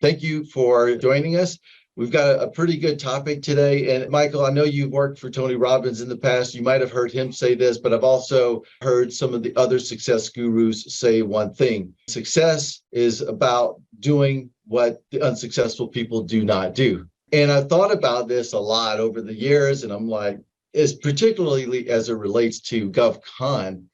thank you for joining us. We've got a pretty good topic today. And Michael, I know you've worked for Tony Robbins in the past. You might have heard him say this, but I've also heard some of the other success gurus say one thing. Success is about doing what the unsuccessful people do not do. And I've thought about this a lot over the years, and I'm like, particularly as it relates to GovCon,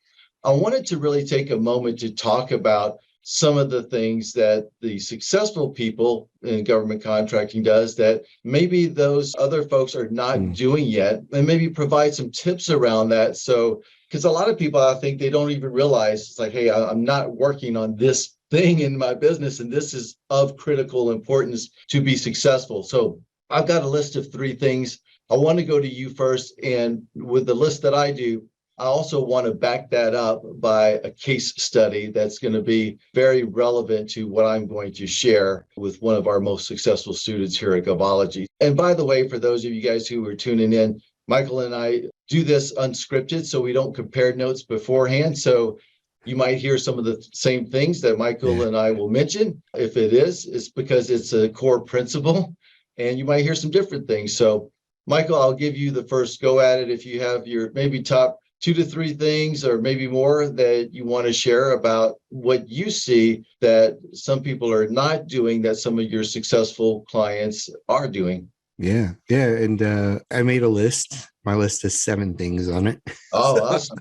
I wanted to really take a moment to talk about some of the things that the successful people in government contracting does that maybe those other folks are not doing yet, and maybe provide some tips around that. So, because a lot of people, I think they don't even realize it's like, hey, I'm not working on this thing in my business, and this is of critical importance to be successful. So I've got a list of 3 things. I want to go to you first. And with the list that I do, I also want to back that up by a case study that's going to be very relevant to what I'm going to share with one of our most successful students here at Govology. And by the way, for those of you guys who are tuning in, Michael and I do this unscripted, so we don't compare notes beforehand. So you might hear some of the same things that Michael and I will mention. If it is, it's because it's a core principle, and you might hear some different things. So Michael, I'll give you the first go at it. If you have your maybe top 2 to 3 things or maybe more that you want to share about what you see that some people are not doing that some of your successful clients are doing. Yeah. And I made a list. My list has 7 things on it. Oh, awesome.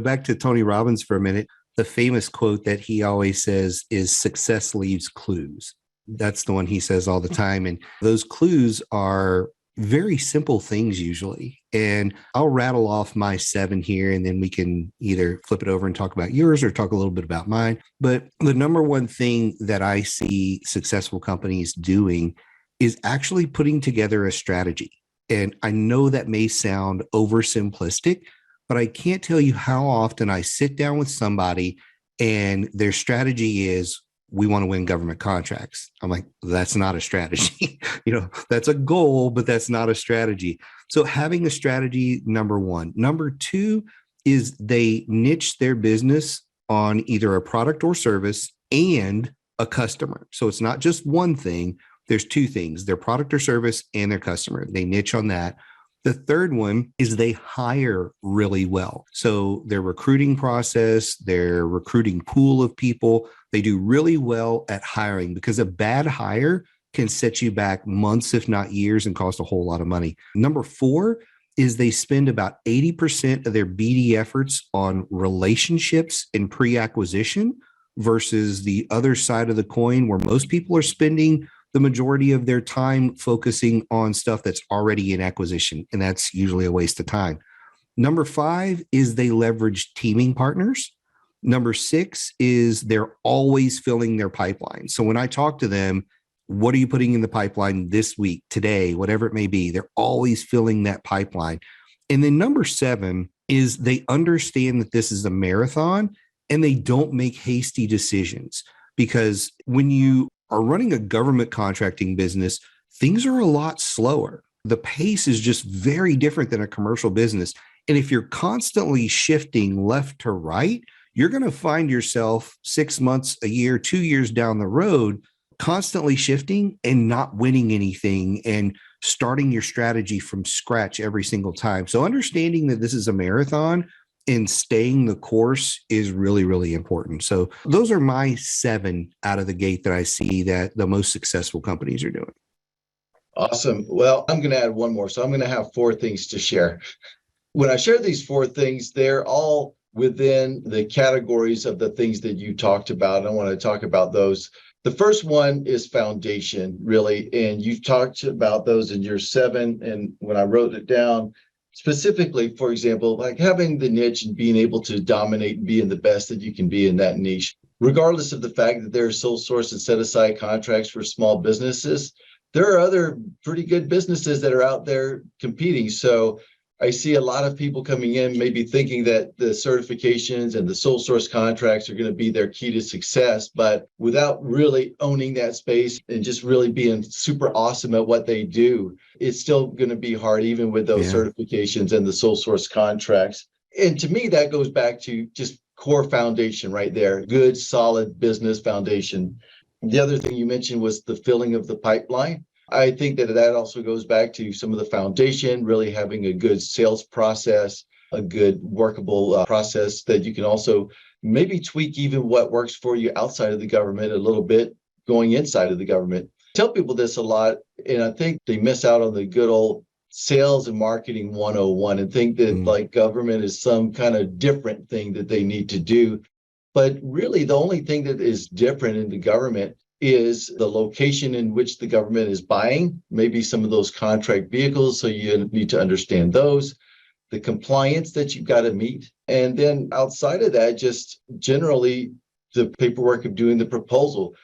Back to Tony Robbins for a minute. The famous quote that he always says is success leaves clues. That's the one he says all the time. And those clues are very simple things usually. And I'll rattle off my 7 here, and then we can either flip it over and talk about yours or talk a little bit about mine. But the number one thing that I see successful companies doing is actually putting together a strategy. And I know that may sound oversimplistic, but I can't tell you how often I sit down with somebody and their strategy is, we want to win government contracts. I'm like, that's not a strategy. That's a goal, but that's not a strategy. So having a strategy, number 1. Number 2 is they niche their business on either a product or service and a customer. So it's not just one thing. There's 2 things, their product or service and their customer. They niche on that. The third one is they hire really well. So their recruiting process, their recruiting pool of people, they do really well at hiring, because a bad hire can set you back months, if not years, and cost a whole lot of money. Number 4 is they spend about 80% of their BD efforts on relationships and pre-acquisition versus the other side of the coin, where most people are spending the majority of their time focusing on stuff that's already in acquisition, and that's usually a waste of time. Number 5 is they leverage teaming partners. Number 6 is they're always filling their pipeline. So when I talk to them, what are you putting in the pipeline this week, today, whatever it may be, they're always filling that pipeline. And then number 7 is they understand that this is a marathon and they don't make hasty decisions, because when you are running a government contracting business, things are a lot slower. The pace is just very different than a commercial business. And if you're constantly shifting left to right, you're going to find yourself 6 months, a year, 2 years down the road, constantly shifting and not winning anything and starting your strategy from scratch every single time. So understanding that this is a marathon and staying the course is really, really important. So those are my 7 out of the gate that I see that the most successful companies are doing. Awesome. Well, I'm going to add one more. So I'm going to have 4 things to share. When I share these 4 things, they're all within the categories of the things that you talked about. I want to talk about those. The first one is foundation, really. And you've talked about those in your 7. And when I wrote it down, specifically, for example, like having the niche and being able to dominate and being the best that you can be in that niche, regardless of the fact that there's sole source and set aside contracts for small businesses, there are other pretty good businesses that are out there competing. So I see a lot of people coming in maybe thinking that the certifications and the sole source contracts are going to be their key to success, but without really owning that space and just really being super awesome at what they do, it's still going to be hard, even with those certifications and the sole source contracts. And to me, that goes back to just core foundation right there, good, solid business foundation. The other thing you mentioned was the filling of the pipeline. I think that also goes back to some of the foundation, really having a good sales process, a good workable process that you can also maybe tweak even what works for you outside of the government a little bit, going inside of the government. I tell people this a lot, and I think they miss out on the good old sales and marketing 101 and think that like government is some kind of different thing that they need to do. But really, the only thing that is different in the government is the location in which the government is buying, maybe some of those contract vehicles. So you need to understand those, the compliance that you've got to meet. And then outside of that, just generally the paperwork of doing the proposal.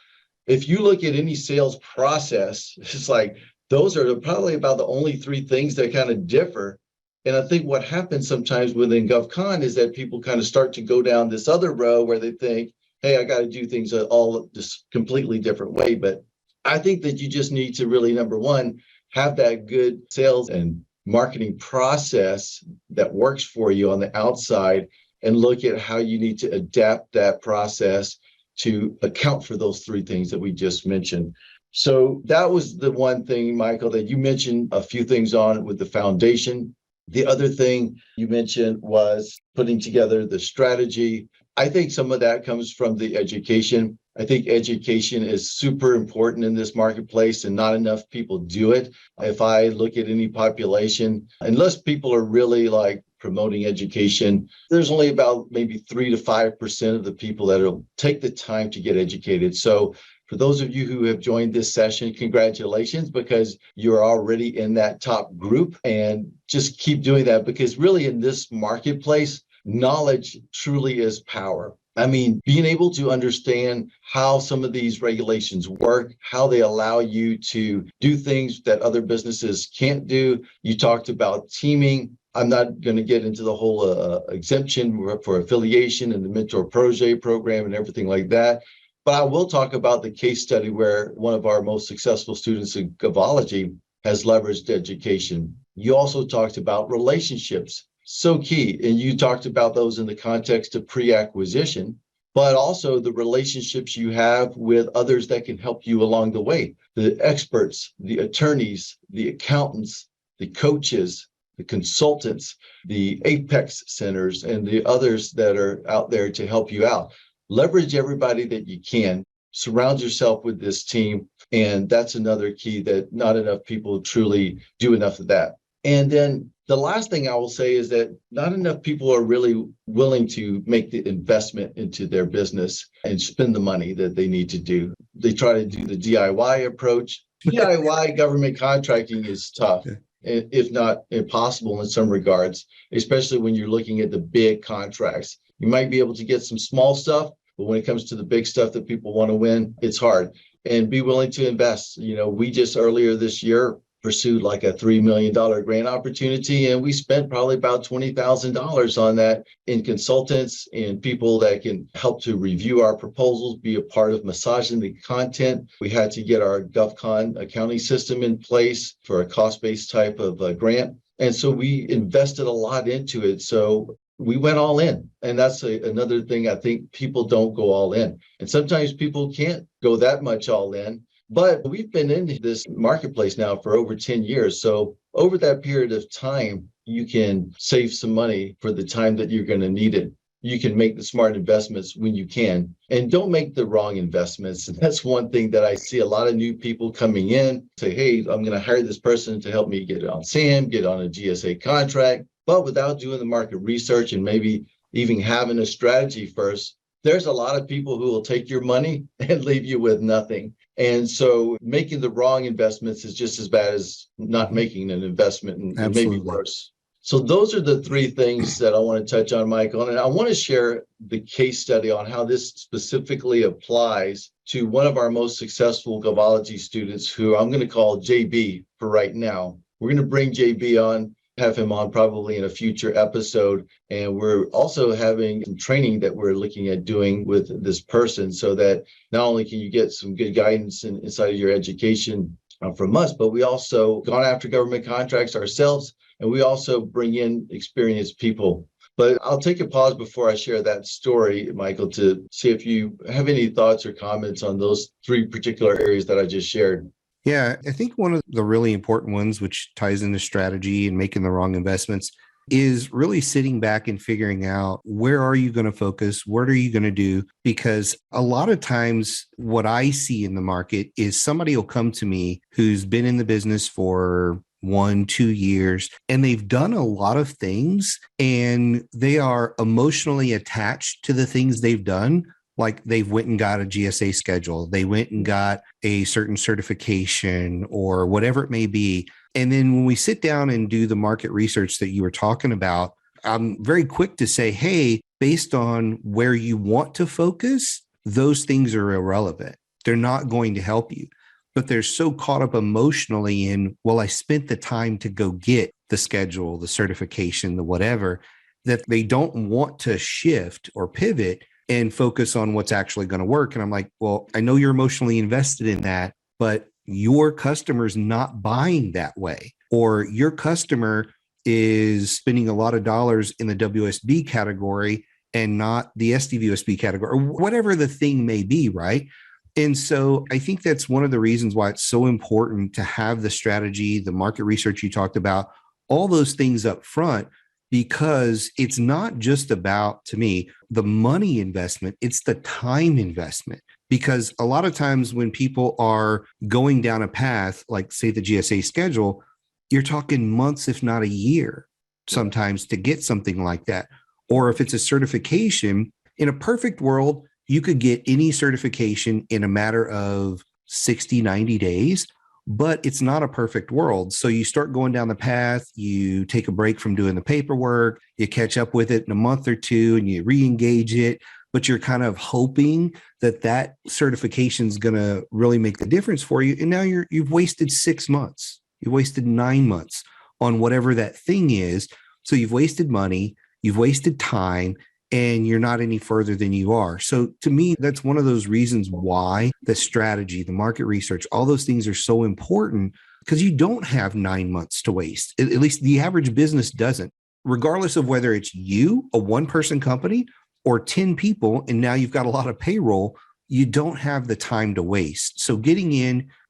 If you look at any sales process, it's like those are probably about the only three things that kind of differ. And I think what happens sometimes within GovCon is that people kind of start to go down this other row where they think, hey, I got to do things all this completely different way. But I think that you just need to really, number one, have that good sales and marketing process that works for you on the outside and look at how you need to adapt that process to account for those three things that we just mentioned. So that was the one thing, Michael, that you mentioned a few things on with the foundation. The other thing you mentioned was putting together the strategy. I think some of that comes from the education. I think education is super important in this marketplace and not enough people do it. If I look at any population, unless people are really like promoting education, there's only about maybe 3 to 5% of the people that will take the time to get educated. So for those of you who have joined this session, congratulations, because you're already in that top group, and just keep doing that, because really in this marketplace, knowledge truly is power. I mean, being able to understand how some of these regulations work, how they allow you to do things that other businesses can't do. You talked about teaming. I'm not going to get into the whole exemption for affiliation and the mentor protege program and everything like that. But I will talk about the case study where one of our most successful students in Govology has leveraged education. You also talked about relationships, so key. And you talked about those in the context of pre-acquisition, but also the relationships you have with others that can help you along the way. The experts, the attorneys, the accountants, the coaches, the consultants, the Apex centers, and the others that are out there to help you out. Leverage everybody that you can. Surround yourself with this team. And that's another key that not enough people truly do enough of that. And then the last thing I will say is that not enough people are really willing to make the investment into their business and spend the money that they need to do. They try to do the DIY approach. DIY government contracting is tough, if not impossible in some regards, especially when you're looking at the big contracts. You might be able to get some small stuff, but when it comes to the big stuff that people want to win, it's hard. And be willing to invest. You know, we just earlier this year pursued like a $3 million grant opportunity, and we spent probably about $20,000 on that in consultants and people that can help to review our proposals, be a part of massaging the content. We had to get our GovCon accounting system in place for a cost-based type of grant. And so we invested a lot into it. So we went all in. And that's another thing. I think people don't go all in. And sometimes people can't go that much all in. But we've been in this marketplace now for over 10 years. So over that period of time, you can save some money for the time that you're going to need it. You can make the smart investments when you can, and don't make the wrong investments. And that's one thing that I see a lot of new people coming in say, hey, I'm going to hire this person to help me get on SAM, get on a GSA contract. But without doing the market research and maybe even having a strategy first, there's a lot of people who will take your money and leave you with nothing. And so making the wrong investments is just as bad as not making an investment, and maybe worse. So those are the three things that I want to touch on, Michael. And I want to share the case study on how this specifically applies to one of our most successful Govology students, who I'm going to call JB for right now. We're going to bring JB on, have him on probably in a future episode. And we're also having some training that we're looking at doing with this person, so that not only can you get some good guidance inside of your education from us, but we also gone after government contracts ourselves. And we also bring in experienced people. But I'll take a pause before I share that story, Michael, to see if you have any thoughts or comments on those three particular areas that I just shared. Yeah, I think one of the really important ones, which ties into strategy and making the wrong investments, is really sitting back and figuring out where are you going to focus? What are you going to do? Because a lot of times what I see in the market is somebody will come to me who's been in the business for 1, 2 years, and they've done a lot of things and they are emotionally attached to the things they've done. Like they've went and got a GSA schedule, they went and got a certain certification or whatever it may be. And then when we sit down and do the market research that you were talking about, I'm very quick to say, hey, based on where you want to focus, those things are irrelevant. They're not going to help you. But they're so caught up emotionally in, well, I spent the time to go get the schedule, the certification, the whatever, that they don't want to shift or pivot and focus on what's actually going to work. And I'm like, well, I know you're emotionally invested in that, but your customer's not buying that way, or your customer is spending a lot of dollars in the WSB category and not the SDVSB category, or whatever the thing may be, right? And so I think that's one of the reasons why it's so important to have the strategy, the market research you talked about, all those things up front, because it's not just about, to me, the money investment, it's the time investment. Because a lot of times when people are going down a path, like say the GSA schedule, you're talking months, if not a year, sometimes to get something like that. Or if it's a certification, in a perfect world, you could get any certification in a matter of 60, 90 days, but it's not a perfect world. So you start going down the path, you take a break from doing the paperwork, you catch up with it in a month or two and you re-engage it, but you're kind of hoping that that certification is going to really make the difference for you. And now you've wasted 6 months, you've wasted 9 months on whatever that thing is. So you've wasted money, you've wasted time, and you're not any further than you are. So to me, that's one of those reasons why the strategy, the market research, all those things are so important, because you don't have 9 months to waste. At least the average business doesn't, regardless of whether it's you, a one-person company, or 10 people, and now you've got a lot of payroll, you don't have the time to waste. So getting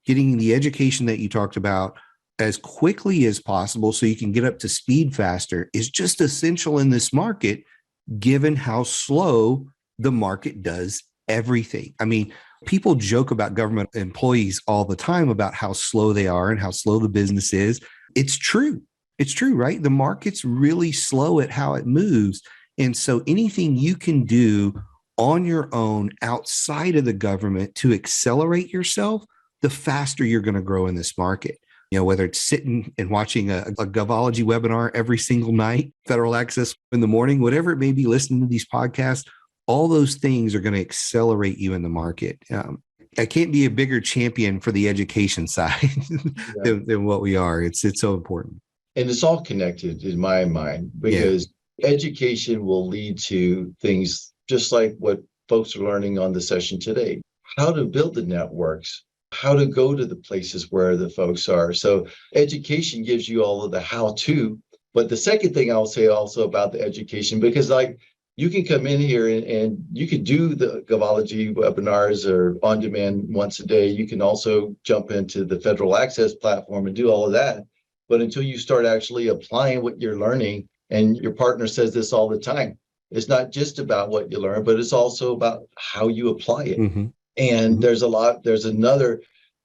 the education that you talked about as quickly as possible so you can get up to speed faster is just essential in this market, given how slow the market does everything. I mean, people joke about government employees all the time about how slow they are and how slow the business is. It's true. It's true, right? The market's really slow at how it moves. And so anything you can do on your own outside of the government to accelerate yourself, the faster you're going to grow in this market. You know, whether it's sitting and watching a Govology webinar every single night, Federal Access in the morning, whatever it may be, listening to these podcasts, all those things are going to accelerate you in the market. I can't be a bigger champion for the education side than what we are. It's so important. And it's all connected in my mind, because education will lead to things just like what folks are learning on the session today, how to build the networks, how to go to the places where the folks are. So education gives you all of the how-to. But the second thing I'll say also about the education, because like you can come in here and you can do the Govology webinars or on demand once a day. You can also jump into the Federal Access platform and do all of that. But until you start actually applying what you're learning, and your partner says this all the time, it's not just about what you learn, but it's also about how you apply it. Mm-hmm. And there's another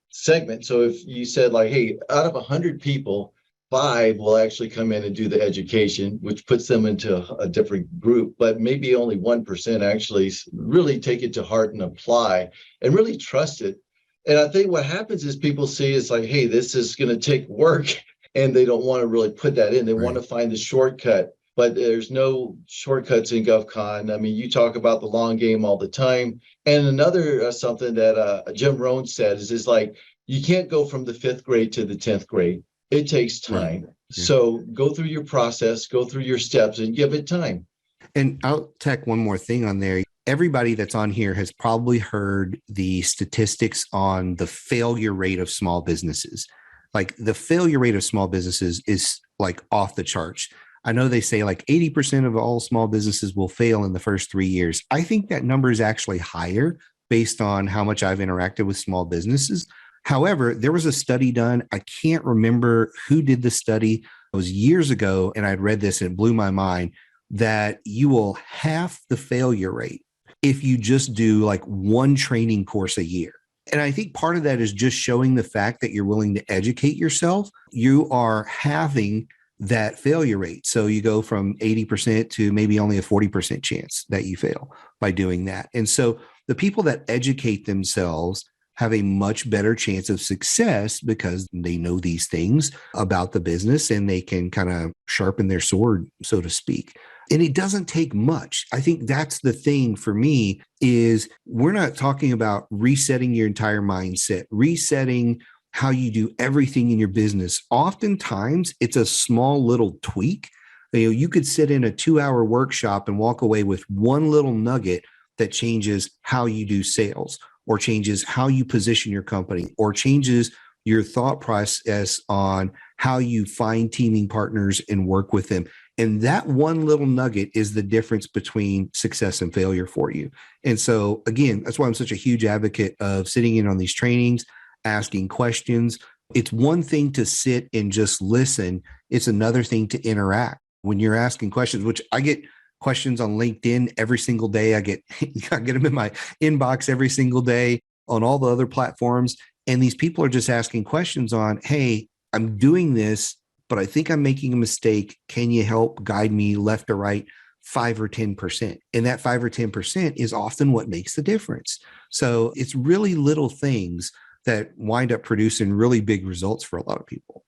segment. So if you said like, hey, out of 100 people, 5 will actually come in and do the education, which puts them into a different group, but maybe only 1% actually really take it to heart and apply and really trust it. And I think what happens is people see it's like, hey, this is going to take work, and they don't want to really put that in. They want to find the shortcut. But there's no shortcuts in GovCon. I mean, you talk about the long game all the time. And another something that Jim Rohn said is like, you can't go from the 5th grade to the 10th grade. It takes time. Right. So go through your process, go through your steps, and give it time. And I'll tack one more thing on there. Everybody that's on here has probably heard the statistics on the failure rate of small businesses. Like the failure rate of small businesses is like off the charts. I know they say like 80% of all small businesses will fail in the first 3 years. I think that number is actually higher based on how much I've interacted with small businesses. However, there was a study done. I can't remember who did the study. It was years ago, and I'd read this and it blew my mind that you will half the failure rate if you just do like one training course a year. And I think part of that is just showing the fact that you're willing to educate yourself. You are halving that failure rate. So you go from 80% to maybe only a 40% chance that you fail by doing that. And so the people that educate themselves have a much better chance of success because they know these things about the business and they can kind of sharpen their sword, so to speak. And it doesn't take much. I think that's the thing for me is we're not talking about resetting your entire mindset, resetting how you do everything in your business. Oftentimes, it's a small little tweak. You could sit in a 2-hour workshop and walk away with one little nugget that changes how you do sales or changes how you position your company or changes your thought process on how you find teaming partners and work with them. And that one little nugget is the difference between success and failure for you. And so, again, that's why I'm such a huge advocate of sitting in on these trainings, asking questions. It's one thing to sit and just listen. It's another thing to interact. When you're asking questions, which I get questions on LinkedIn every single day. I get them in my inbox every single day on all the other platforms. And these people are just asking questions on, hey, I'm doing this, but I think I'm making a mistake. Can you help guide me left or right 5 or 10%? And that 5 or 10% is often what makes the difference. So it's really little things that wind up producing really big results for a lot of people.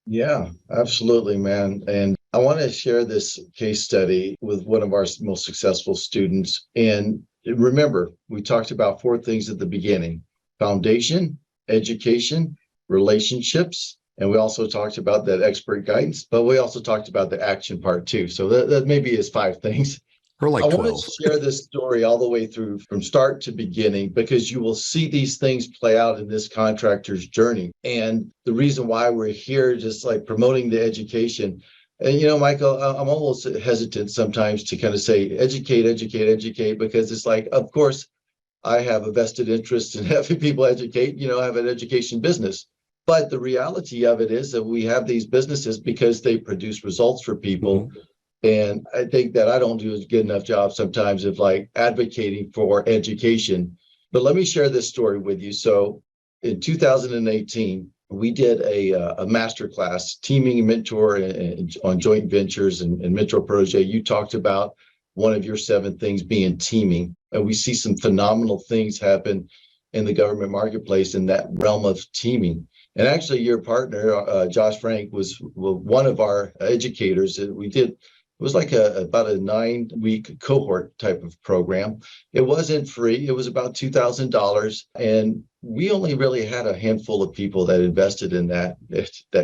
Yeah, absolutely, man. And I want to share this case study with one of our most successful students. And remember, we talked about 4 things at the beginning: foundation, education, relationships, and we also talked about that expert guidance, but we also talked about the action part too. So that maybe is 5 things. Or like I 12. want to share this story all the way through from start to beginning, because you will see these things play out in this contractor's journey. And the reason why we're here, just like promoting the education. And, Michael, I'm almost hesitant sometimes to kind of say, educate, because it's like, of course, I have a vested interest in having people educate, I have an education business. But the reality of it is that we have these businesses because they produce results for people. Mm-hmm. And I think that I don't do a good enough job sometimes of like advocating for education. But let me share this story with you. So in 2018, we did a masterclass, teaming and mentor on joint ventures and mentor protege. You talked about one of your 7 things being teaming. And we see some phenomenal things happen in the government marketplace in that realm of teaming. And actually, your partner, Josh Frank, was one of our educators. It was like about a 9-week cohort type of program. It wasn't free. It was about $2,000. And we only really had a handful of people that invested in that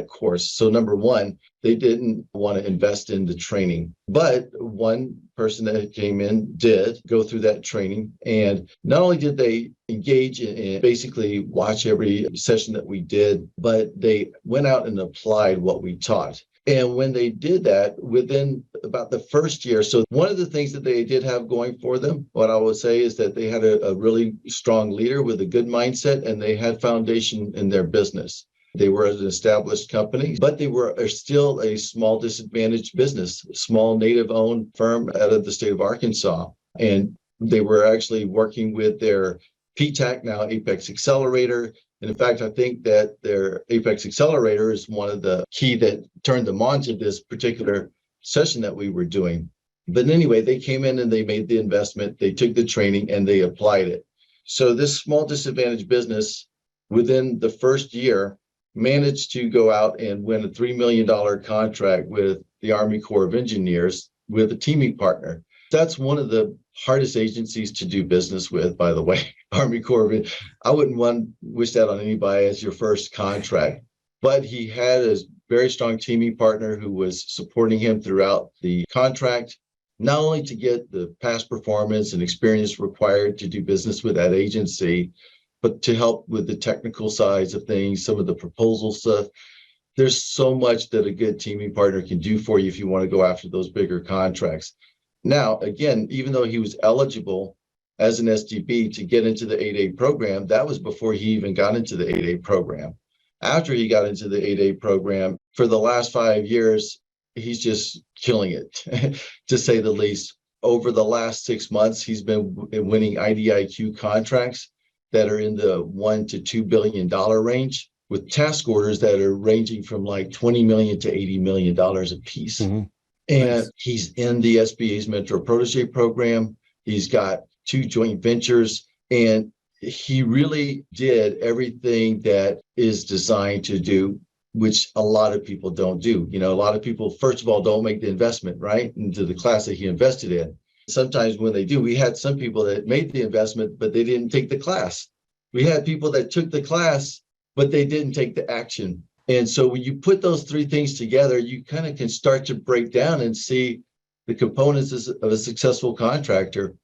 course. So number one, they didn't want to invest in the training. But one person that came in did go through that training. And not only did they engage and basically watch every session that we did, but they went out and applied what we taught. And when they did that, within about the first year, so one of the things that they did have going for them, what I would say is that they had a really strong leader with a good mindset, and they had foundation in their business. They were an established company, but they are still a small disadvantaged business, small native-owned firm out of the state of Arkansas. And they were actually working with their PTAC, now Apex Accelerator. And in fact, I think that their Apex Accelerator is one of the key that turned them on to this particular session that we were doing. But anyway, they came in and they made the investment, they took the training and they applied it. So this small disadvantaged business within the first year managed to go out and win a $3 million contract with the Army Corps of Engineers with a teaming partner. That's one of the hardest agencies to do business with, by the way, Army Corps of. I wouldn't wish that on anybody as your first contract. But he had a very strong teaming partner who was supporting him throughout the contract, not only to get the past performance and experience required to do business with that agency, but to help with the technical sides of things, some of the proposal stuff. there's so much that a good teaming partner can do for you if you want to go after those bigger contracts. Now, again, even though he was eligible as an SDB to get into the 8A program, that was before he even got into the 8A program. After he got into the 8A program, for the last 5 years, he's just killing it, to say the least. Over the last 6 months, he's been winning IDIQ contracts that are in the $1 to $2 billion range, with task orders that are ranging from like $20 million to $80 million a piece. Mm-hmm. And Nice. he's in the SBA's Mentor Protege program. He's got 2 joint ventures, and he really did everything that is designed to do, which a lot of people don't do. A lot of people, first of all, don't make the investment, right, into the class that he invested in. Sometimes when they do, we had some people that made the investment, but they didn't take the class. We had people that took the class, but they didn't take the action. And so when you put those 3 things together, you kind of can start to break down and see the components of a successful contractor.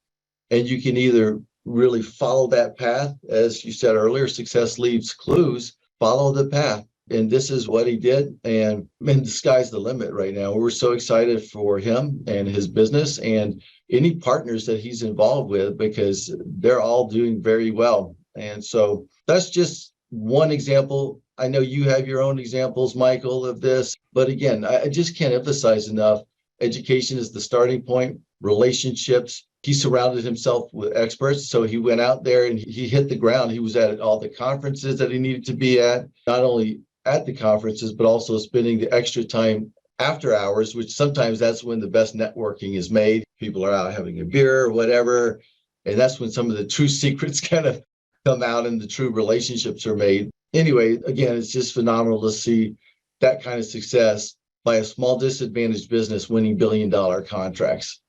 And you can either really follow that path, as you said earlier, success leaves clues, follow the path. And this is what he did. And the sky's the limit right now. We're so excited for him and his business and any partners that he's involved with, because they're all doing very well. And so that's just one example. I know you have your own examples, Michael, of this. But again, I just can't emphasize enough. Education is the starting point, relationships. He surrounded himself with experts. So he went out there and he hit the ground. He was at all the conferences that he needed to be at, not only at the conferences, but also spending the extra time after hours, which sometimes that's when the best networking is made. People are out having a beer or whatever. And that's when some of the true secrets kind of come out and the true relationships are made. Anyway, again, it's just phenomenal to see that kind of success by a small disadvantaged business winning billion-dollar contracts.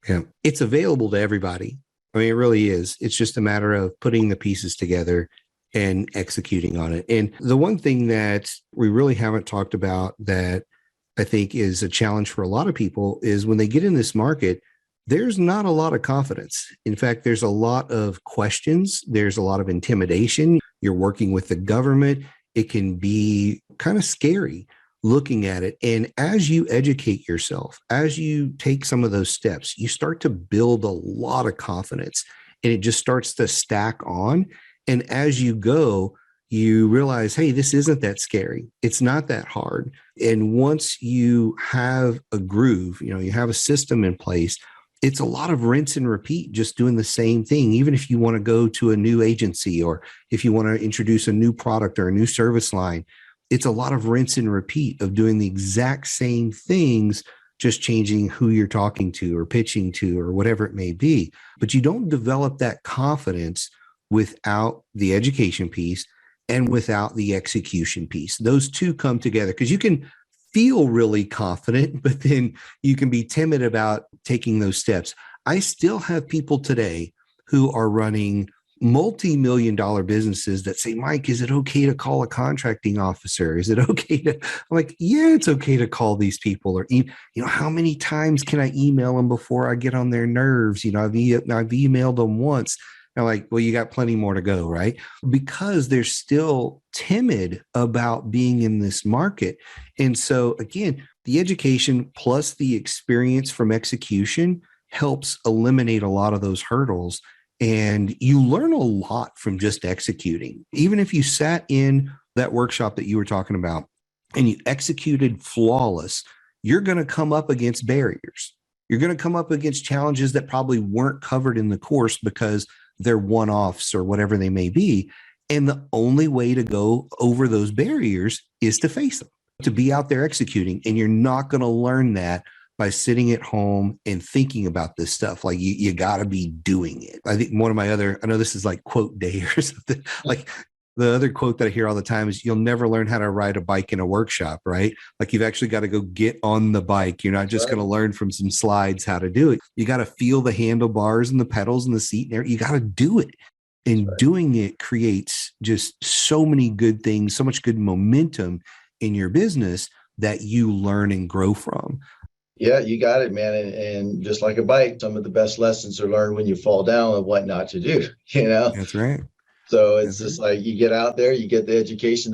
Yeah, it's available to everybody. I mean, it really is. It's just a matter of putting the pieces together and executing on it. And the one thing that we really haven't talked about that I think is a challenge for a lot of people is when they get in this market, there's not a lot of confidence. In fact, there's a lot of questions. There's a lot of intimidation. You're working with the government. It can be kind of scary looking at it. And as you educate yourself, as you take some of those steps, you start to build a lot of confidence and it just starts to stack on. And as you go, you realize, hey, this isn't that scary. It's not that hard. And once you have a groove, you have a system in place, it's a lot of rinse and repeat, just doing the same thing. Even if you want to go to a new agency or if you want to introduce a new product or a new service line, it's a lot of rinse and repeat of doing the exact same things, just changing who you're talking to or pitching to or whatever it may be. But you don't develop that confidence without the education piece and without the execution piece. Those two come together because you can feel really confident, but then you can be timid about taking those steps. I still have people today who are running multi-million-dollar businesses that say, Mike, is it okay to call a contracting officer? Is it okay to, I'm like, yeah, it's okay to call these people. Or, how many times can I email them before I get on their nerves? I've emailed them once. They're like, well, you got plenty more to go, right? Because they're still timid about being in this market. And so again, the education plus the experience from execution helps eliminate a lot of those hurdles. And you learn a lot from just executing. Even if you sat in that workshop that you were talking about and you executed flawless, you're going to come up against barriers. You're going to come up against challenges that probably weren't covered in the course because they're one-offs or whatever they may be. And the only way to go over those barriers is to face them, to be out there executing. And you're not going to learn that by sitting at home and thinking about this stuff. Like you got to be doing it. I think one of my I know this is like quote day or something, like the other quote that I hear all the time is you'll never learn how to ride a bike in a workshop, right? Like you've actually got to go get on the bike. You're not just going to learn from some slides how to do it. You got to feel the handlebars and the pedals and the seat there. You got to do it. And doing it creates just so many good things, so much good momentum in your business that you learn and grow from. Yeah, you got it, man. And just like a bike, some of the best lessons are learned when you fall down and what not to do, That's right. So it's That's just it. like you get out there, you get the education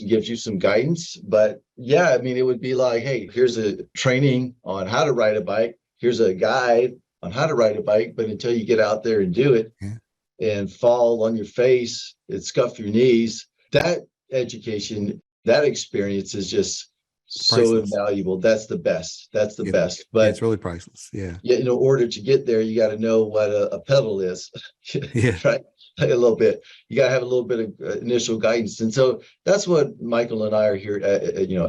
gives you some guidance. But yeah, I mean, it would be like, hey, here's a training on how to ride a bike. Here's a guide on how to ride a bike. But until you get out there and do it Yeah. and fall on your face and scuff your knees, that education, that experience is just It's so priceless. invaluable. That's the best. That's the It, best. But it's really priceless. Yeah. yeah, in order to get there, you got to know what a pedal is, Yeah. right? A little bit. You got to have a little bit of initial guidance, and so that's what Michael and I are here,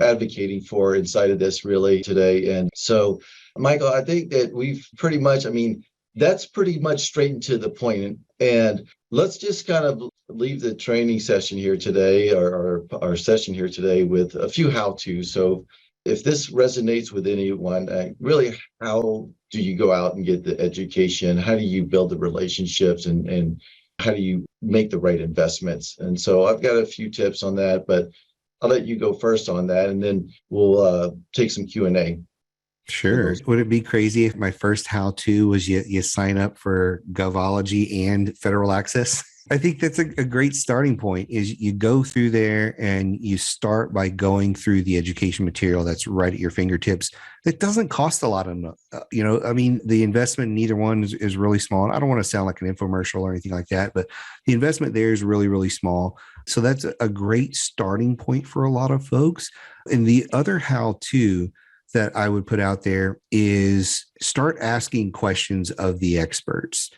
advocating for inside of this really today. And so, Michael, I think that we've pretty much, I mean, that's pretty much straight into the point. And let's just kind of leave the training session here today, or our session here today, with a few how-tos. So if this resonates with anyone, really, how do you go out and get the education? How do you build the relationships, and how do you make the right investments? And so I've got a few tips on that, but I'll let you go first on that, and then we'll take some Q&A for Sure. those. Would it be crazy if my first how-to was you sign up for Govology and Federal Access? I think that's a great starting point. Is you go through there and you start by going through the education material that's right at your fingertips. It doesn't cost a lot of, I mean, the investment in either one is really small. And I don't want to sound like an infomercial or anything like that, but the investment there is really, really small. So that's a great starting point for a lot of folks. And the other how-to that I would put out there is start asking questions of the experts.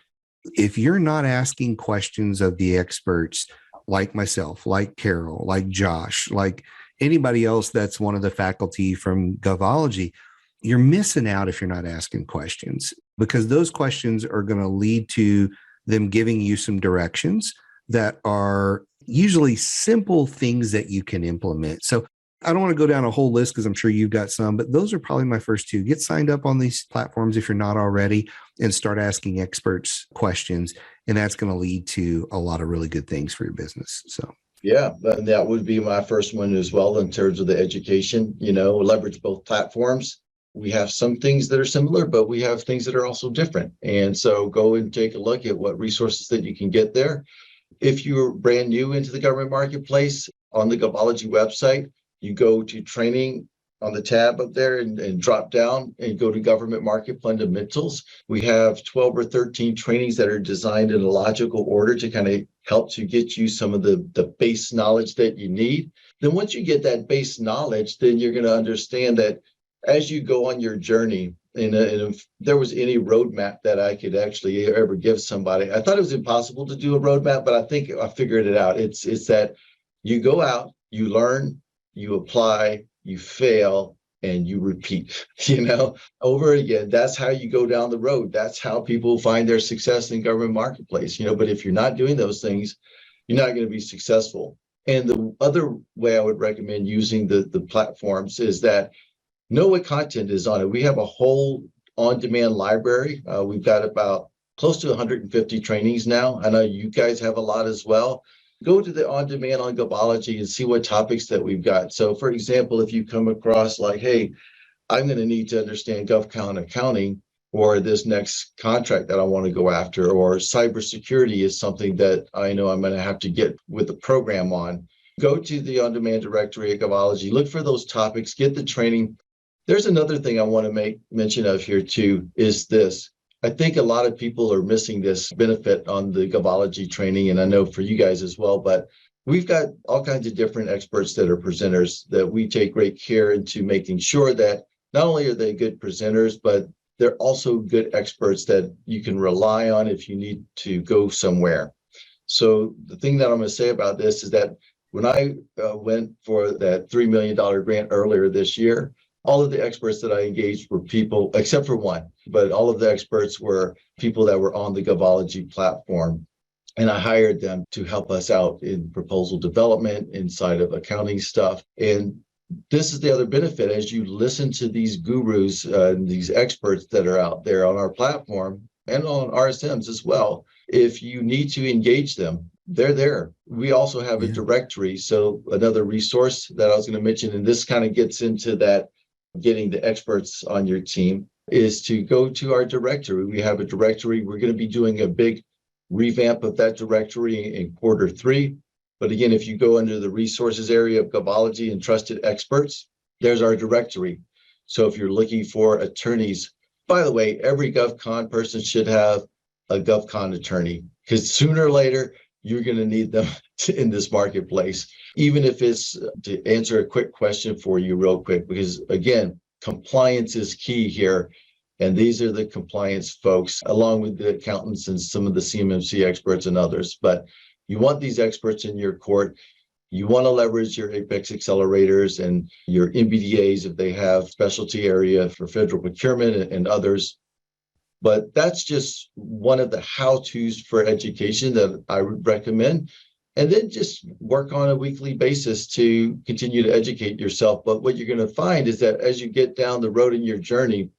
If you're not asking questions of the experts, like myself, like Carroll, like Josh, like anybody else that's one of the faculty from Govology, you're missing out if you're not asking questions, because those questions are going to lead to them giving you some directions that are usually simple things that you can implement. So I don't want to go down a whole list because I'm sure you've got some, but those are probably my first two. Get signed up on these platforms if you're not already, and start asking experts questions. And that's going to lead to a lot of really good things for your business. So, Yeah, and that would be my first one as well in terms of the education, leverage both platforms. We have some things that are similar, but we have things that are also different. And so go and take a look at what resources that you can get there. If you're brand new into the government marketplace, on the Govology website, you go to training on the tab up there, and drop down and go to government market fundamentals. We have 12 or 13 trainings that are designed in a logical order to kind of help to get you some of the base knowledge that you need. Then once you get that base knowledge, then you're going to understand that as you go on your journey, and if there was any roadmap that I could actually ever give somebody, I thought it was impossible to do a roadmap, but I think I figured it out. It's that you go out, you learn, you apply, you fail, and you repeat, over again. That's how you go down the road. That's how people find their success in government marketplace, but if you're not doing those things, you're not going to be successful. And the other way I would recommend using the platforms is that know what content is on it. We have a whole on-demand library. We've got about close to 150 trainings now. I know you guys have a lot as well. Go to the on-demand on Govology and see what topics that we've got. So for example, if you come across like, hey, I'm going to need to understand GovCon accounting or this next contract that I want to go after, or cybersecurity is something that I know I'm going to have to get with the program on. Go to the on-demand directory at Govology, look for those topics, get the training. There's another thing I want to make mention of here too, is this. I think a lot of people are missing this benefit on the Govology training, and I know for you guys as well, but we've got all kinds of different experts that are presenters that we take great care into making sure that not only are they good presenters, but they're also good experts that you can rely on if you need to go somewhere. So the thing that I'm going to say about this is that when I went for that $3 million grant earlier this year, all of the experts that I engaged were people, except for one, but all of the experts were people that were on the Govology platform. And I hired them to help us out in proposal development inside of accounting stuff. And this is the other benefit. As you listen to these gurus, these experts that are out there on our platform and on RSMs as well, if you need to engage them, they're there. We also have a directory. So another resource that I was going to mention, and this kind of gets into that, getting the experts on your team, is to go to our directory. We have a directory. We're going to be doing a big revamp of that directory in Q3. But again, if you go under the resources area of Govology and trusted experts, there's our directory. So if you're looking for attorneys, by the way, every GovCon person should have a GovCon attorney, because sooner or later, you're going to need them in this marketplace, even if it's to answer a quick question for you real quick, because again, compliance is key here. And these are the compliance folks, along with the accountants and some of the CMMC experts and others. But you want these experts in your court. You want to leverage your Apex accelerators and your MBDAs if they have specialty area for federal procurement and others. But that's just one of the how-tos for education that I would recommend. And then just work on a weekly basis to continue to educate yourself. But what you're going to find is that as you get down the road in your journey,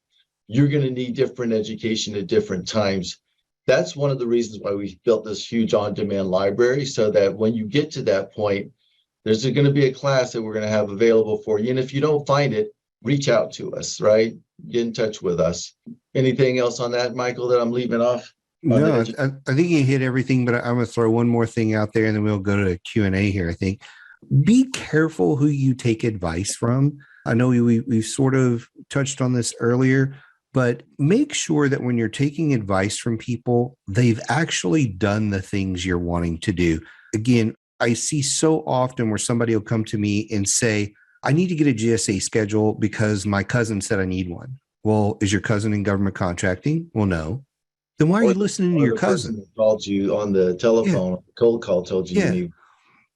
you're going to need different education at different times. That's one of the reasons why we built this huge on-demand library, so that when you get to that point, there's going to be a class that we're going to have available for you. And if you don't find it, reach out to us, right? Get in touch with us. Anything else on that, Michael, that I'm leaving off? No, I think you hit everything, but I'm going to throw one more thing out there and then we'll go to Q&A here, I think. Be careful who you take advice from. I know we've sort of touched on this earlier, but make sure that when you're taking advice from people, they've actually done the things you're wanting to do. Again, I see so often where somebody will come to me and say, I need to get a GSA schedule because my cousin said I need one. Well, is your cousin in government contracting? Well, no. Then why are you listening to your cousin? Person called you on the telephone, cold call, told you you need.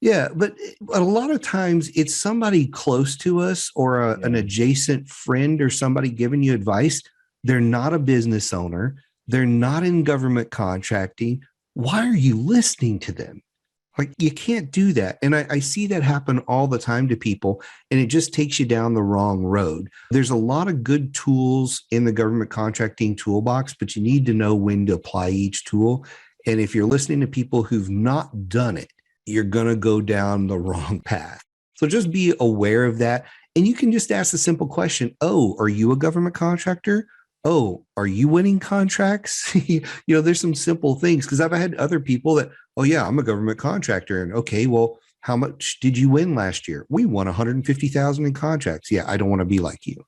Yeah, but a lot of times it's somebody close to us or an adjacent friend or somebody giving you advice. They're not a business owner. They're not in government contracting. Why are you listening to them? Like, you can't do that. And I see that happen all the time to people, and it just takes you down the wrong road. There's a lot of good tools in the government contracting toolbox, but you need to know when to apply each tool. And if you're listening to people who've not done it, you're going to go down the wrong path. So just be aware of that. And you can just ask a simple question. Oh, are you a government contractor? Oh, are you winning contracts? There's some simple things, because I've had other people that, oh yeah, I'm a government contractor. And okay, well, how much did you win last year? We won 150,000 in contracts. Yeah, I don't want to be like you.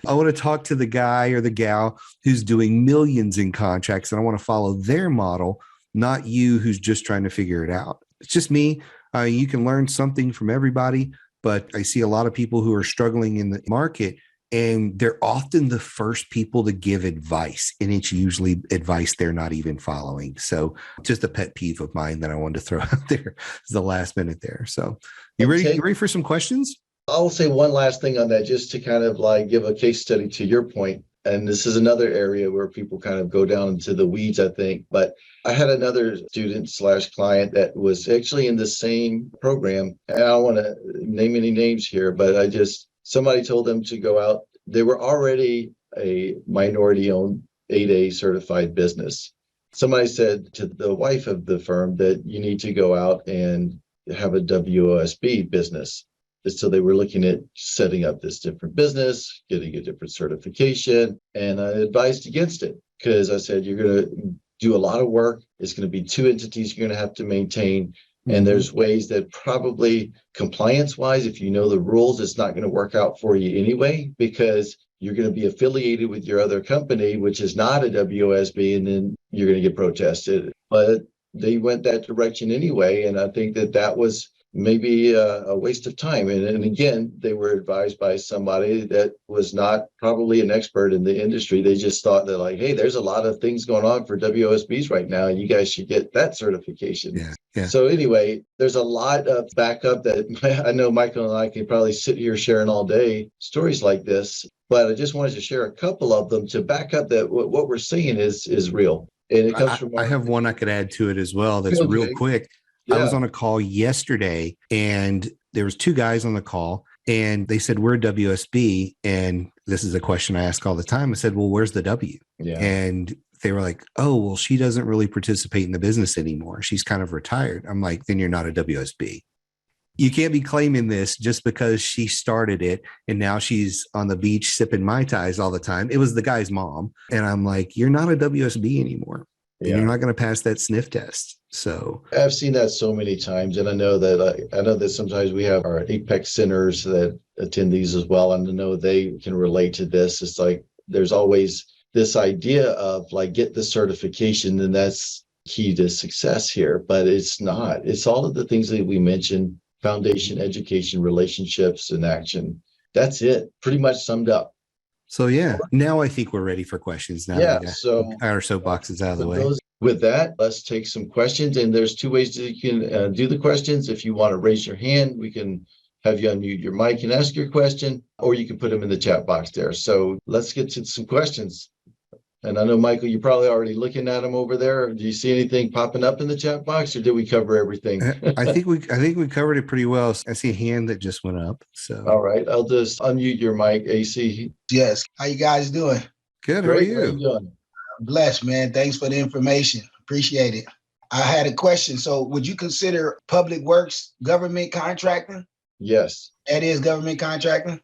I want to talk to the guy or the gal who's doing millions in contracts, and I want to follow their model, not you who's just trying to figure it out. It's just me. You can learn something from everybody, but I see a lot of people who are struggling in the market, and they're often the first people to give advice, and it's usually advice they're not even following. So just a pet peeve of mine that I wanted to throw out there is the last minute there. So you ready for some questions? I'll say one last thing on that, just to kind of like give a case study to your point. And this is another area where people kind of go down into the weeds, I think. But I had another student/client that was actually in the same program. And I don't want to name any names here, but somebody told them to go out. They were already a minority-owned 8A certified business. Somebody said to the wife of the firm that you need to go out and have a WOSB business. So they were looking at setting up this different business, getting a different certification, and I advised against it, because I said, you're going to do a lot of work. It's going to be two entities you're going to have to maintain. And there's ways that probably compliance-wise, if you know the rules, it's not going to work out for you anyway, because you're going to be affiliated with your other company, which is not a WOSB, and then you're going to get protested. But they went that direction anyway, and I think that was maybe a waste of time. And again, they were advised by somebody that was not probably an expert in the industry. They just thought that, like, hey, there's a lot of things going on for WOSBs right now, and you guys should get that certification. Yeah. So anyway, there's a lot of backup that I know Michael and I can probably sit here sharing all day, stories like this, but I just wanted to share a couple of them to back up that what we're seeing is real. And it comes from I have one I could add to it as well. That's real quick. Yeah. I was on a call yesterday, and there was two guys on the call, and they said, we're WSB. And this is a question I ask all the time. I said, well, where's the W? Yeah. And they were like, oh, well, she doesn't really participate in the business anymore. She's kind of retired. I'm like, then you're not a WSB. You can't be claiming this just because she started it and now she's on the beach sipping Mai Tais all the time. It was the guy's mom. And I'm like, you're not a WSB anymore. and you're not going to pass that sniff test. So I've seen that so many times, and I know that sometimes we have our Apex centers that attend these as well, and I know they can relate to this. It's like there's always this idea of like get the certification, and that's key to success here, but it's not. It's all of the things that we mentioned: foundation, education, relationships, and action. That's it, pretty much summed up. So yeah, now I think we're ready for questions. Now that Yeah. we So got our soapboxes out of the way. with that, let's take some questions. And there's two ways that you can do the questions. If you want to raise your hand, we can have you unmute your mic and ask your question, or you can put them in the chat box there. So let's get to some questions. And I know, Michael, you're probably already looking at them over there. Do you see anything popping up in the chat box, or did we cover everything? I think we covered it pretty well. I see a hand that just went up. So all right, I'll just unmute your mic, AC. Yes. How you guys doing? good. Great. How How are you you? doing? I'm blessed, man. Thanks for the information. Appreciate it. I had a question. So would you consider public works government contracting? Yes. That is government contracting?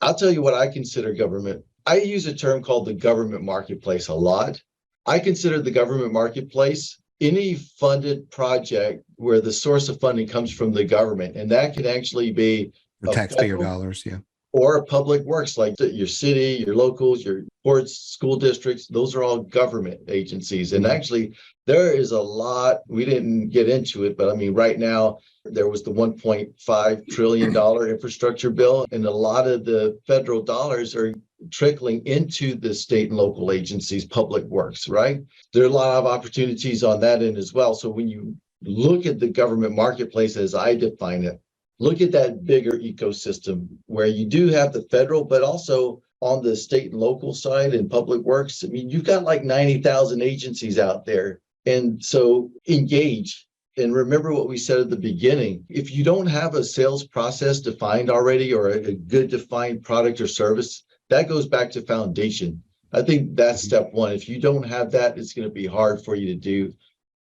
I'll tell you what I consider government. I use a term called the government marketplace a lot. I consider the government marketplace any funded project where the source of funding comes from the government. And that can actually be The taxpayer dollars. Yeah. or public works like your city, your locals, your ports, school districts. Those are all government agencies. And actually, there is a lot. We didn't get into it, but I mean, right now, there was the $1.5 trillion infrastructure bill, and a lot of the federal dollars are trickling into the state and local agencies, public works, right? There are a lot of opportunities on that end as well. So when you look at the government marketplace as I define it, look at that bigger ecosystem where you do have the federal, but also on the state and local side and public works. I mean, you've got like 90,000 agencies out there. And so engage. And remember what we said at the beginning. If you don't have a sales process defined already or a good defined product or service, that goes back to foundation. I think that's step one. If you don't have that, it's going to be hard for you to do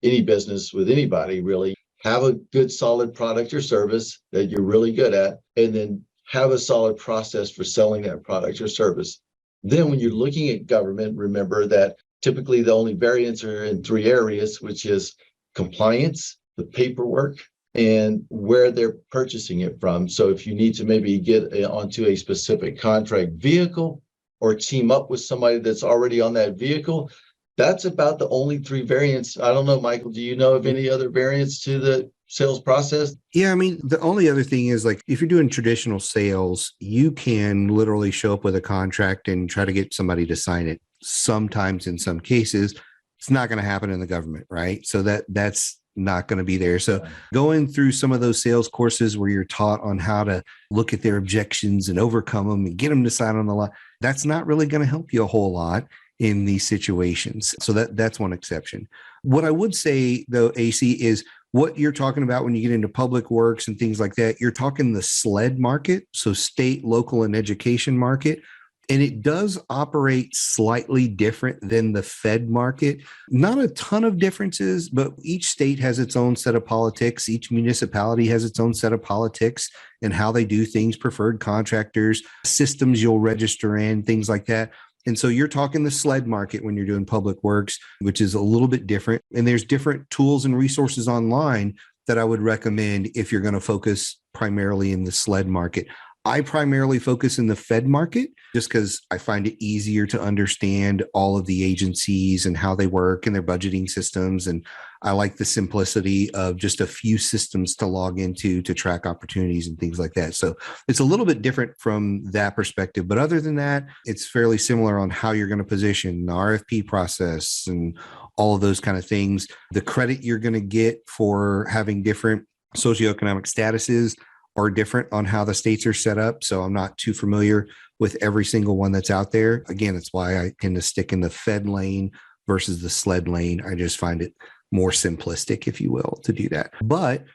any business with anybody, really. Have a good, solid product or service that you're really good at, and then have a solid process for selling that product or service. Then when you're looking at government, remember that typically the only variants are in three areas, which is compliance, the paperwork, and where they're purchasing it from. So if you need to maybe get onto a specific contract vehicle or team up with somebody that's already on that vehicle, that's about the only three variants. I don't know, Michael, do you know of any other variants to the sales process? Yeah, I mean, the only other thing is like if you're doing traditional sales, you can literally show up with a contract and try to get somebody to sign it. Sometimes in some cases, it's not going to happen in the government, right? So that's not going to be there. So going through some of those sales courses where you're taught on how to look at their objections and overcome them and get them to sign on the line, that's not really going to help you a whole lot in these situations. So that's one exception. What I would say though, AC, is what you're talking about when you get into public works and things like that, you're talking the SLED market, so state, local, and education market. And it does operate slightly different than the Fed market. Not a ton of differences, but each state has its own set of politics. Each municipality has its own set of politics and how they do things, preferred contractors, systems you'll register in, things like that. And so you're talking the SLED market when you're doing public works, which is a little bit different. And there's different tools and resources online that I would recommend if you're going to focus primarily in the SLED market. I primarily focus in the Fed market just because I find it easier to understand all of the agencies and how they work and their budgeting systems. And I like the simplicity of just a few systems to log into to track opportunities and things like that. So it's a little bit different from that perspective. But other than that, it's fairly similar on how you're going to position the RFP process and all of those kind of things. The credit you're going to get for having different socioeconomic statuses are different on how the states are set up. So I'm not too familiar with every single one that's out there. Again, that's why I tend to stick in the Fed lane versus the SLED lane. I just find it more simplistic, if you will, to do that. But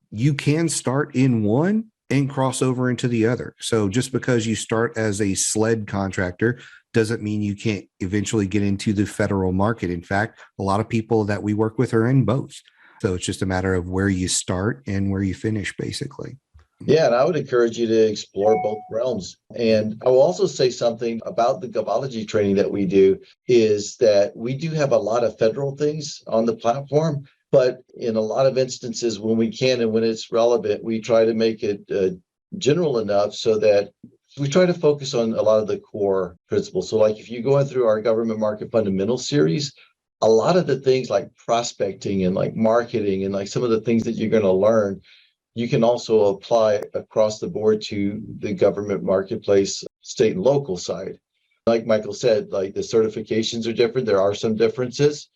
you can start in one and cross over into the other. So just because you start as a SLED contractor doesn't mean you can't eventually get into the federal market. In fact, a lot of people that we work with are in both. So it's just a matter of where you start and where you finish, basically. Yeah, and I would encourage you to explore both realms. And I will also say something about the Govology training that we do is that we do have a lot of federal things on the platform, but in a lot of instances, when we can and when it's relevant, we try to make it general enough so that we try to focus on a lot of the core principles. So like if you go through our government market fundamentals series, a lot of the things like prospecting and like marketing and like some of the things that you're going to learn, you can also apply across the board to the government marketplace, state and local side. Like Michael said, like the certifications are different. There are some differences.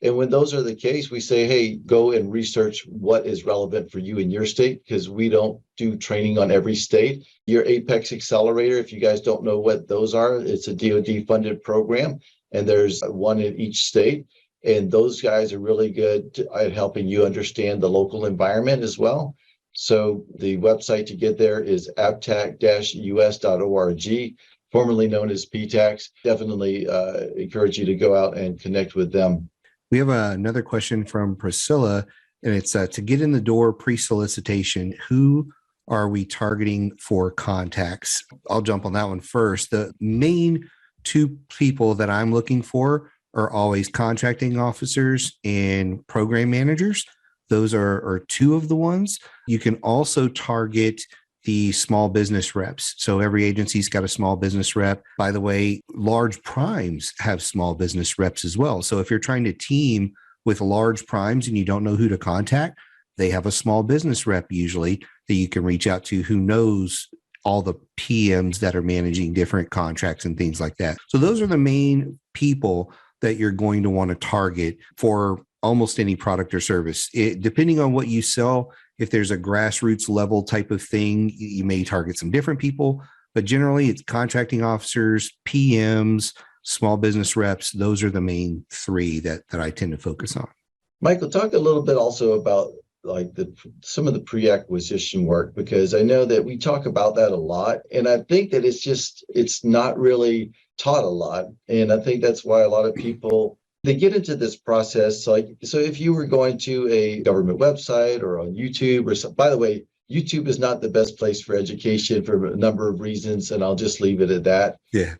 And when those are the case, we say, hey, go and research what is relevant for you in your state, because we don't do training on every state. Your Apex Accelerator, if you guys don't know what those are, it's a DoD funded program, and there's one in each state. And those guys are really good at helping you understand the local environment as well. So the website to get there is aptac-us.org, formerly known as PTAX. Definitely encourage you to go out and connect with them. We have another question from Priscilla, and it's to get in the door pre-solicitation, who are we targeting for contacts? I'll jump on that one first. The main two people that I'm looking for are always contracting officers and program managers. Those are two of the ones. You can also target the small business reps. So every agency's got a small business rep. By the way, large primes have small business reps as well. So if you're trying to team with large primes and you don't know who to contact, they have a small business rep usually that you can reach out to who knows all the PMs that are managing different contracts and things like that. So those are the main people that you're going to want to target for almost any product or service. Depending on what you sell, if there's a grassroots level type of thing, you may target some different people, but generally it's contracting officers, PMs, small business reps. Those are the main three that I tend to focus on. Michael, talk a little bit also about like some of the pre-acquisition work, because I know that we talk about that a lot. And I think that it's not really taught a lot. And I think that's why a lot of people, they get into this process. Like, so if you were going to a government website or on YouTube or something, by the way, YouTube is not the best place for education for a number of reasons, and I'll just leave it at that. Yeah.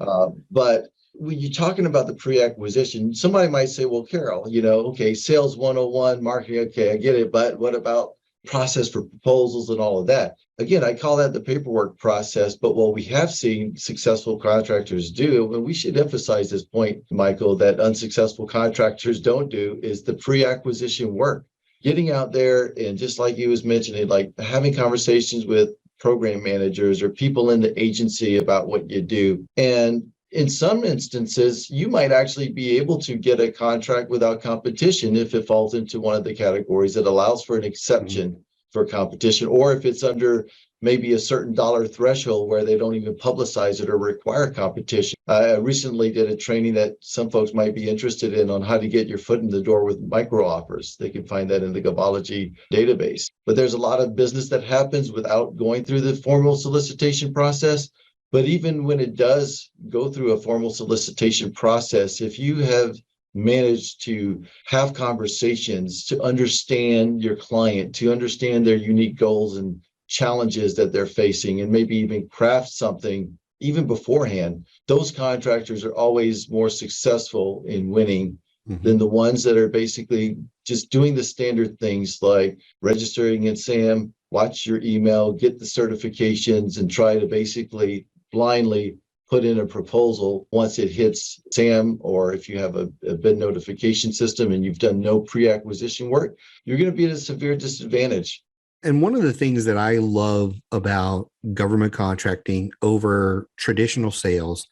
But when you're talking about the pre-acquisition, somebody might say, well, Carroll, okay, sales 101, marketing, okay, I get it. But what about process for proposals and all of that? Again, I call that the paperwork process. But what we have seen successful contractors do, and we should emphasize this point, Michael, that unsuccessful contractors don't do, is the pre-acquisition work. Getting out there and just like you was mentioning, like having conversations with program managers or people in the agency about what you do. And in some instances, you might actually be able to get a contract without competition if it falls into one of the categories that allows for an exception for competition, or if it's under maybe a certain dollar threshold where they don't even publicize it or require competition. I recently did a training that some folks might be interested in on how to get your foot in the door with micro offers. They can find that in the Govology database. But there's a lot of business that happens without going through the formal solicitation process. But even when it does go through a formal solicitation process, if you have managed to have conversations to understand your client, to understand their unique goals and challenges that they're facing, and maybe even craft something even beforehand, those contractors are always more successful in winning than the ones that are basically just doing the standard things like registering in SAM, watch your email, get the certifications, and try to basically blindly put in a proposal once it hits SAM, or if you have a bid notification system and you've done no pre-acquisition work, you're going to be at a severe disadvantage. And one of the things that I love about government contracting over traditional sales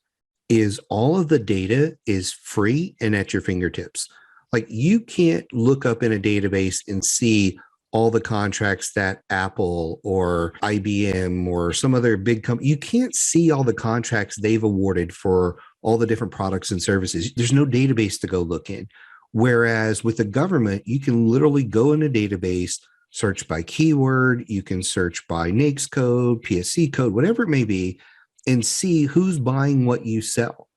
is all of the data is free and at your fingertips. Like you can't look up in a database and see all the contracts that Apple or IBM or some other big company, you can't see all the contracts they've awarded for all the different products and services. There's no database to go look in. Whereas with the government, you can literally go in a database, search by keyword, you can search by NAICS code, PSC code, whatever it may be, and see who's buying what you sell.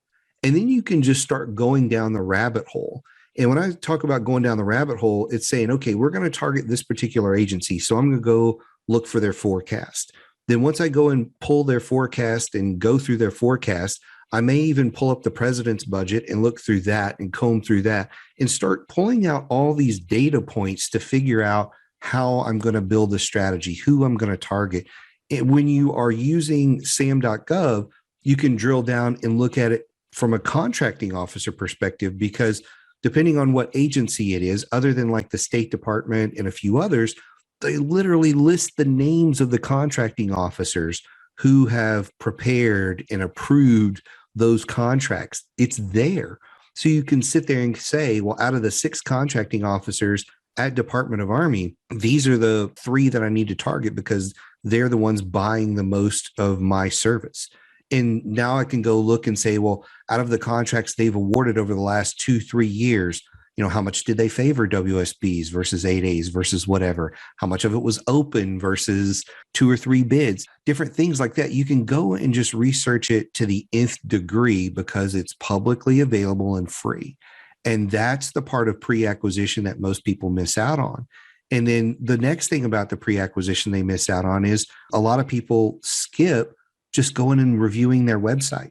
And then you can just start going down the rabbit hole. And when I talk about going down the rabbit hole, it's saying, okay, we're going to target this particular agency. So I'm going to go look for their forecast. Then once I go and pull their forecast and go through their forecast, I may even pull up the president's budget and look through that and comb through that and start pulling out all these data points to figure out how I'm going to build a strategy, who I'm going to target. And when you are using sam.gov, you can drill down and look at it from a contracting officer perspective, because depending on what agency it is, other than like the State Department and a few others, they literally list the names of the contracting officers who have prepared and approved those contracts. It's there. So you can sit there and say, well, out of the 6 contracting officers at Department of Army, these are the 3 that I need to target because they're the ones buying the most of my service. And now I can go look and say, well, out of the contracts they've awarded over the last 2-3 years, how much did they favor WSBs versus 8As versus whatever? How much of it was open versus 2 or 3 bids? Different things like that. You can go and just research it to the nth degree because it's publicly available and free. And that's the part of pre-acquisition that most people miss out on. And then the next thing about the pre-acquisition they miss out on is a lot of people skip just going and reviewing their website.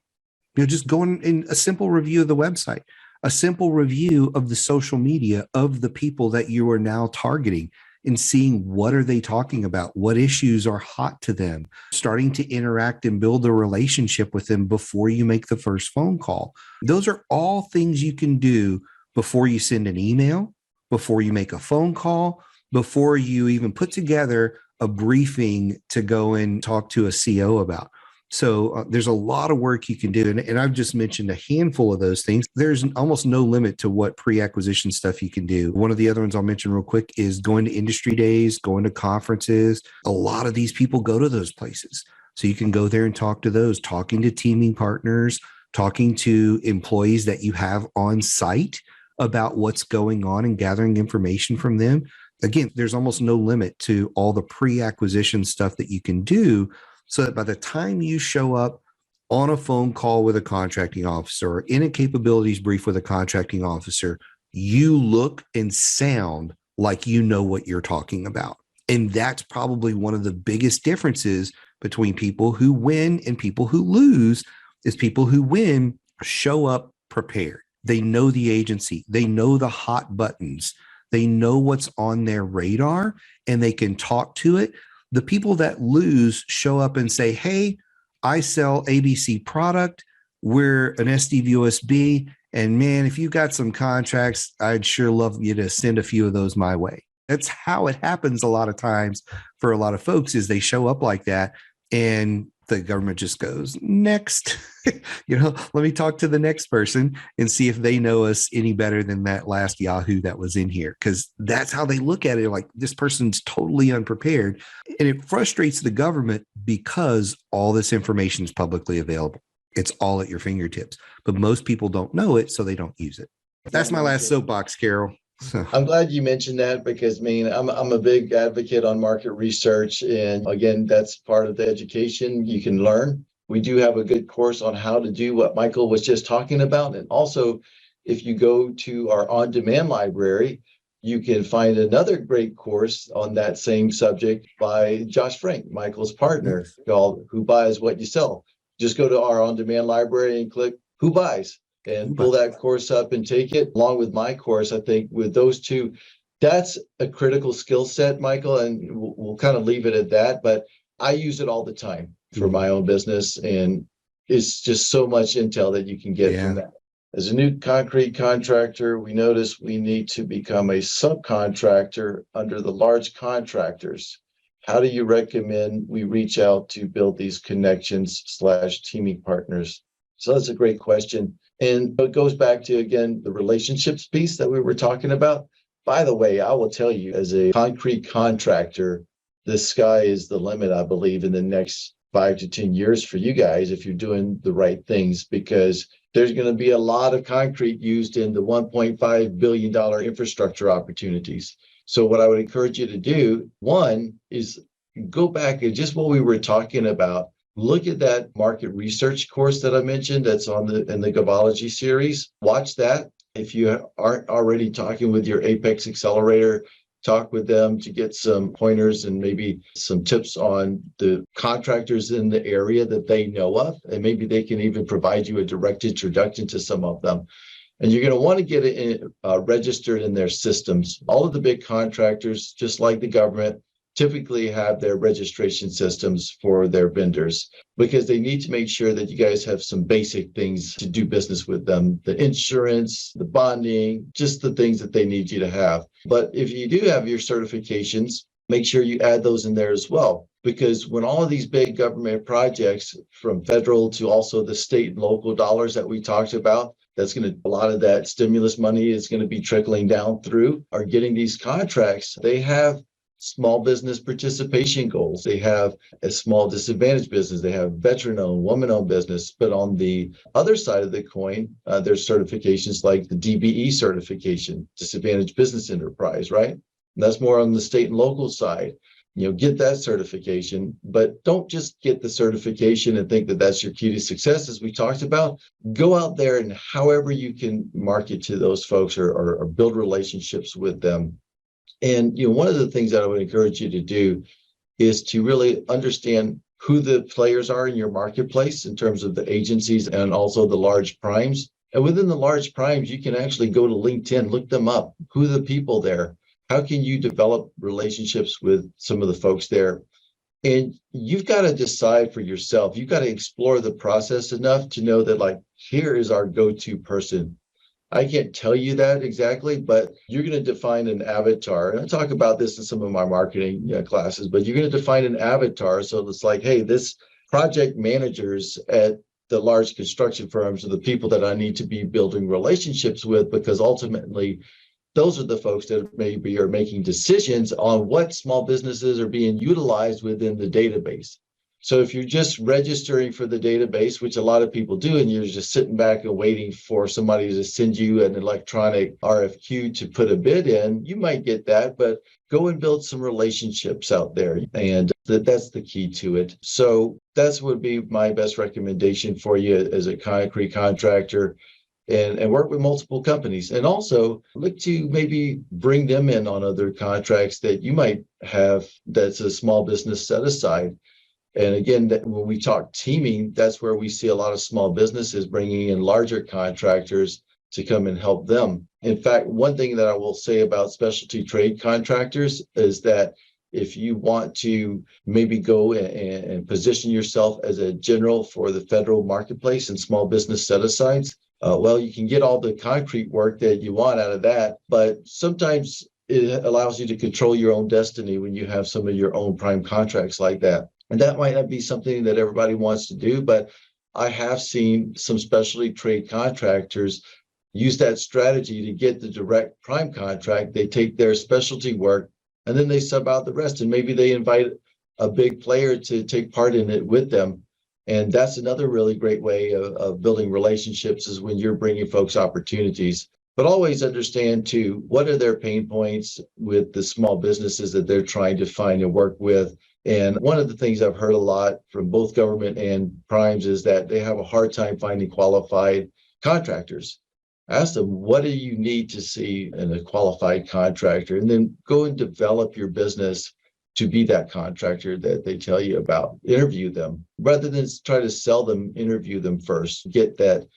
Just going in a simple review of the website, a simple review of the social media of the people that you are now targeting and seeing what are they talking about, what issues are hot to them, starting to interact and build a relationship with them before you make the first phone call. Those are all things you can do before you send an email, before you make a phone call, before you even put together a briefing to go and talk to a CO about. So there's a lot of work you can do. And I've just mentioned a handful of those things. There's almost no limit to what pre-acquisition stuff you can do. One of the other ones I'll mention real quick is going to industry days, going to conferences. A lot of these people go to those places. So you can go there and talk to those, talking to teaming partners, talking to employees that you have on site about what's going on and gathering information from them. Again, there's almost no limit to all the pre-acquisition stuff that you can do, so that by the time you show up on a phone call with a contracting officer or in a capabilities brief with a contracting officer, you look and sound like you know what you're talking about. And that's probably one of the biggest differences between people who win and people who lose, is people who win show up prepared. They know the agency. They know the hot buttons. They know what's on their radar and they can talk to it. The people that lose show up and say, hey, I sell ABC product. We're an SDVOSB. And man, if you got some contracts, I'd sure love you to send a few of those my way. That's how it happens a lot of times for a lot of folks, is they show up like that and the government just goes, next, let me talk to the next person and see if they know us any better than that last Yahoo that was in here. Because that's how they look at it. Like, this person's totally unprepared. And it frustrates the government because all this information is publicly available. It's all at your fingertips, but most people don't know it, so they don't use it. That's my last soapbox, Carroll. So. I'm glad you mentioned that because, I'm a big advocate on market research. And again, that's part of the education you can learn. We do have a good course on how to do what Michael was just talking about. And also, if you go to our on-demand library, you can find another great course on that same subject by Josh Frank, Michael's partner, called Who Buys What You Sell. Just go to our on-demand library and click Who Buys, and pull that course up and take it along with my course. I think with those two, that's a critical skill set, Michael, and we'll kind of leave it at that. But I use it all the time for my own business, and it's just so much intel that you can get from that. As a new concrete contractor, we notice we need to become a subcontractor under the large contractors. How do you recommend we reach out to build these connections / teaming partners? So that's a great question. And it goes back to, again, the relationships piece that we were talking about. By the way, I will tell you, as a concrete contractor, the sky is the limit, I believe, in the next 5 to 10 years for you guys if you're doing the right things, because there's going to be a lot of concrete used in the $1.5 billion infrastructure opportunities. So what I would encourage you to do, one, is go back and just what we were talking about. Look at that market research course that I mentioned that's in the Govology series. Watch that. If you aren't already talking with your Apex Accelerator talk with them to get some pointers and maybe some tips on the contractors in the area that they know of. And maybe they can even provide you a direct introduction to some of them. And you're going to want to get it registered in their systems. All of the big contractors, just like the government, typically have their registration systems for their vendors because they need to make sure that you guys have some basic things to do business with them, the insurance, the bonding, just the things that they need you to have. But if you do have your certifications, make sure you add those in there as well. Because when all of these big government projects, from federal to also the state and local dollars that we talked about, a lot of that stimulus money is going to be trickling down through, are getting these contracts. They have small business participation goals. They have a small disadvantaged business. They have veteran-owned, woman-owned business. But on the other side of the coin, there's certifications like the DBE certification, Disadvantaged Business Enterprise, right? And that's more on the state and local side. Get that certification, but don't just get the certification and think that that's your key to success. As we talked about, go out there and however you can market to those folks or build relationships with them. And one of the things that I would encourage you to do is to really understand who the players are in your marketplace in terms of the agencies and also the large primes. And within the large primes, you can actually go to LinkedIn, look them up. Who are the people there? How can you develop relationships with some of the folks there? And you've got to decide for yourself. You've got to explore the process enough to know that, like, here is our go-to person. I can't tell you that exactly, but you're going to define an avatar. And I talk about this in some of my marketing classes, but you're going to define an avatar. So it's like, hey, this project managers at the large construction firms are the people that I need to be building relationships with, because ultimately, those are the folks that maybe are making decisions on what small businesses are being utilized within the database. So if you're just registering for the database, which a lot of people do, and you're just sitting back and waiting for somebody to send you an electronic RFQ to put a bid in, you might get that, but go and build some relationships out there. And that's the key to it. So that's would be my best recommendation for you as a concrete contractor. And work with multiple companies, and also look to maybe bring them in on other contracts that you might have that's a small business set aside. And again, when we talk teaming, that's where we see a lot of small businesses bringing in larger contractors to come and help them. In fact, one thing that I will say about specialty trade contractors is that if you want to maybe go and position yourself as a general for the federal marketplace and small business set-asides, well, you can get all the concrete work that you want out of that, but sometimes it allows you to control your own destiny when you have some of your own prime contracts like that. And that might not be something that everybody wants to do, but I have seen some specialty trade contractors use that strategy to get the direct prime contract. They take their specialty work and then they sub out the rest, and maybe they invite a big player to take part in it with them. And that's another really great way of building relationships, is when you're bringing folks opportunities. But always understand, too, what are their pain points with the small businesses that they're trying to find and work with. And one of the things I've heard a lot from both government and primes is that they have a hard time finding qualified contractors. Ask them, what do you need to see in a qualified contractor? And then go and develop your business to be that contractor that they tell you about. Interview them. Rather than try to sell them, interview them first. Get that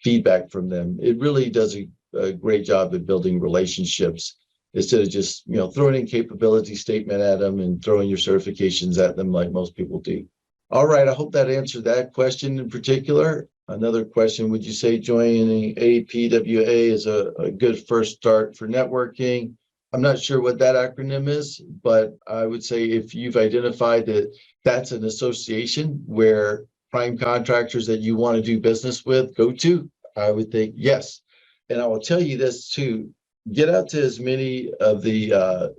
feedback from them. It really does a great job at building relationships, instead of just throwing in capability statement at them and throwing your certifications at them like most people do. All right, I hope that answered that question in particular. Another question, would you say joining APWA is a good first start for networking? I'm not sure what that acronym is, but I would say if you've identified that that's an association where prime contractors that you want to do business with go to, I would think yes. And I will tell you this too, get out to as many of the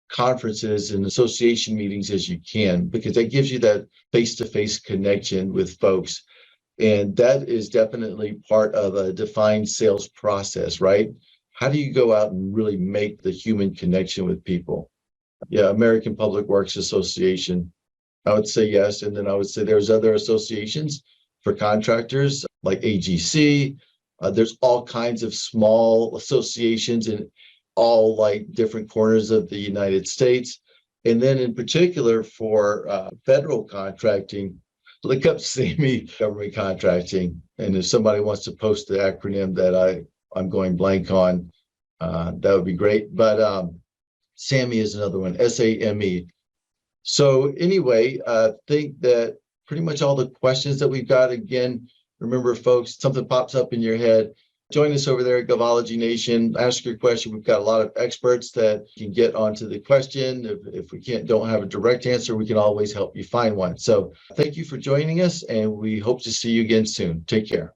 conferences and association meetings as you can, because that gives you that face-to-face connection with folks. And that is definitely part of a defined sales process, right? How do you go out and really make the human connection with people? Yeah, American Public Works Association, I would say yes. And then I would say there's other associations for contractors like AGC. There's all kinds of small associations. And all like different corners of the United States. And then in particular for federal contracting, look up SAMI government contracting. And if somebody wants to post the acronym that I'm going blank on, that would be great. But SAMI is another one, SAME. So anyway, I think that pretty much all the questions that we've got. Again, remember, folks, something pops up in your head, join us over there at Govology Nation. Ask your question. We've got a lot of experts that can get onto the question. If we don't have a direct answer, we can always help you find one. So thank you for joining us, and we hope to see you again soon. Take care.